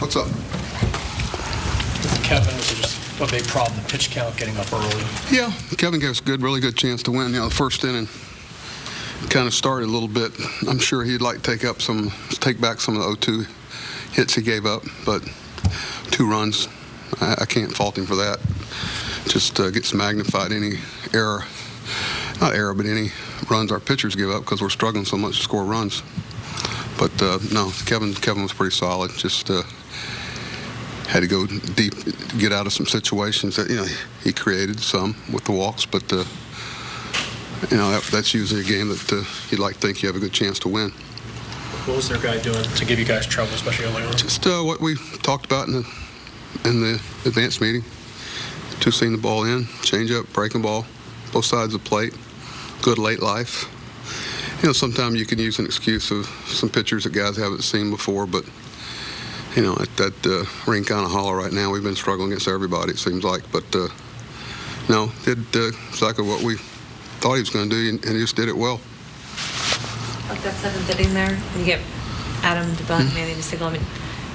What's up? With Kevin, was it just a big problem, the pitch count getting up early? Yeah, Kevin gave us a really good chance to win. You know, the first inning kind of started a little bit. I'm sure he'd like to take back some of the 0-2 hits he gave up, but 2 runs, I can't fault him for that. Just gets magnified any error, not error, but any runs our pitchers give up because we're struggling so much to score runs. But no, Kevin was pretty solid. Just had to go deep, get out of some situations that he created some with the walks, but that's usually a game that you'd like to think you have a good chance to win. What was their guy doing to give you guys trouble, especially early on? Just what we talked about in the advanced meeting. 2-seam the ball in, change up, breaking ball, both sides of the plate. Good late life. Sometimes you can use an excuse of some pitchers that guys haven't seen before, but at that ring kind of hollow right now, we've been struggling against everybody, it seems like. But no, did exactly what we thought he was going to do, and he just did it well. Like that 7th inning there, when you get Adam to bunt, Manny to single,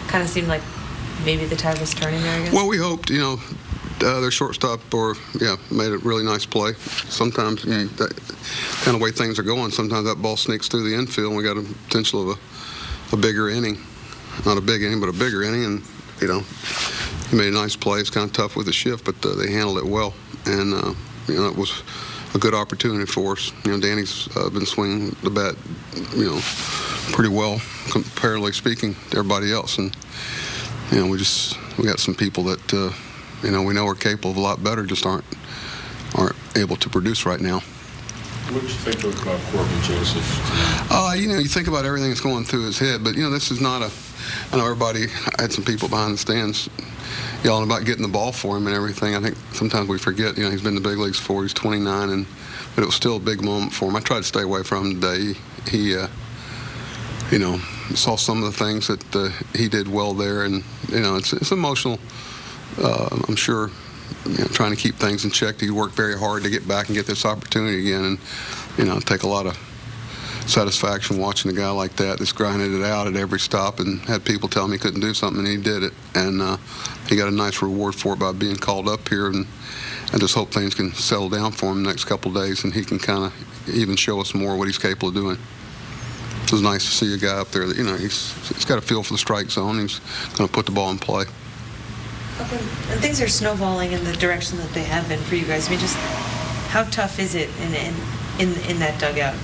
kind of seemed like maybe the tide was turning there, I guess. Well, we hoped, their shortstop made a really nice play. Sometimes, that kind of way things are going, sometimes that ball sneaks through the infield, and we got a potential of a bigger inning. Not a big inning, but a bigger inning, and, he made a nice play. It's kind of tough with the shift, but they handled it well. And, it was a good opportunity for us. Danny's been swinging the bat, pretty well, comparatively speaking, to everybody else. And, we got some people that, we know are capable of a lot better, just aren't able to produce right now. What did you think about Corbin Joseph? You think about everything that's going through his head, but, this is not I know everybody, I had some people behind the stands yelling about getting the ball for him and everything. I think sometimes we forget, he's been in the big leagues before, he's 29, but it was still a big moment for him. I tried to stay away from him today. He saw some of the things that he did well there, and, it's emotional, I'm sure, trying to keep things in check. He worked very hard to get back and get this opportunity again, and, take a lot of satisfaction watching a guy like that that's grinded it out at every stop and had people tell him he couldn't do something, and he did it. And he got a nice reward for it by being called up here, and I just hope things can settle down for him the next couple of days and he can kind of even show us more what he's capable of doing. It was nice to see a guy up there that, he's got a feel for the strike zone. He's going to put the ball in play. And things are snowballing in the direction that they have been for you guys. Just how tough is it in that dugout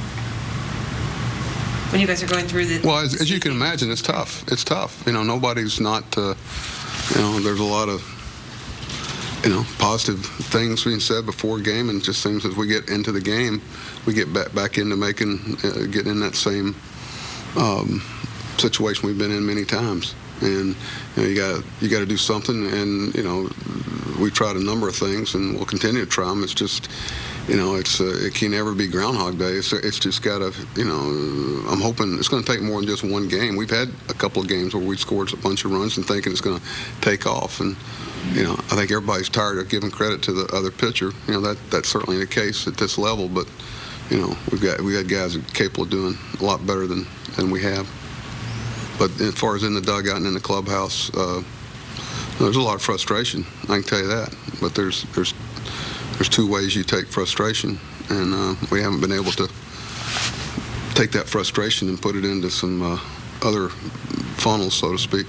when you guys are going through the... Well, as you can imagine, it's tough. It's tough. Nobody's not, there's a lot of, positive things being said before a game, and it just seems as we get into the game, we get back into getting in that same situation we've been in many times. And you got to do something, and we tried a number of things, and we'll continue to try them. It's just, it can never be Groundhog Day. It's just got to, I'm hoping it's going to take more than just one game. We've had a couple of games where we scored a bunch of runs and thinking it's going to take off, and I think everybody's tired of giving credit to the other pitcher. That's certainly the case at this level, but we got guys that are capable of doing a lot better than we have. But as far as in the dugout and in the clubhouse, there's a lot of frustration. I can tell you that. But there's 2 ways you take frustration, and we haven't been able to take that frustration and put it into some other funnels, so to speak.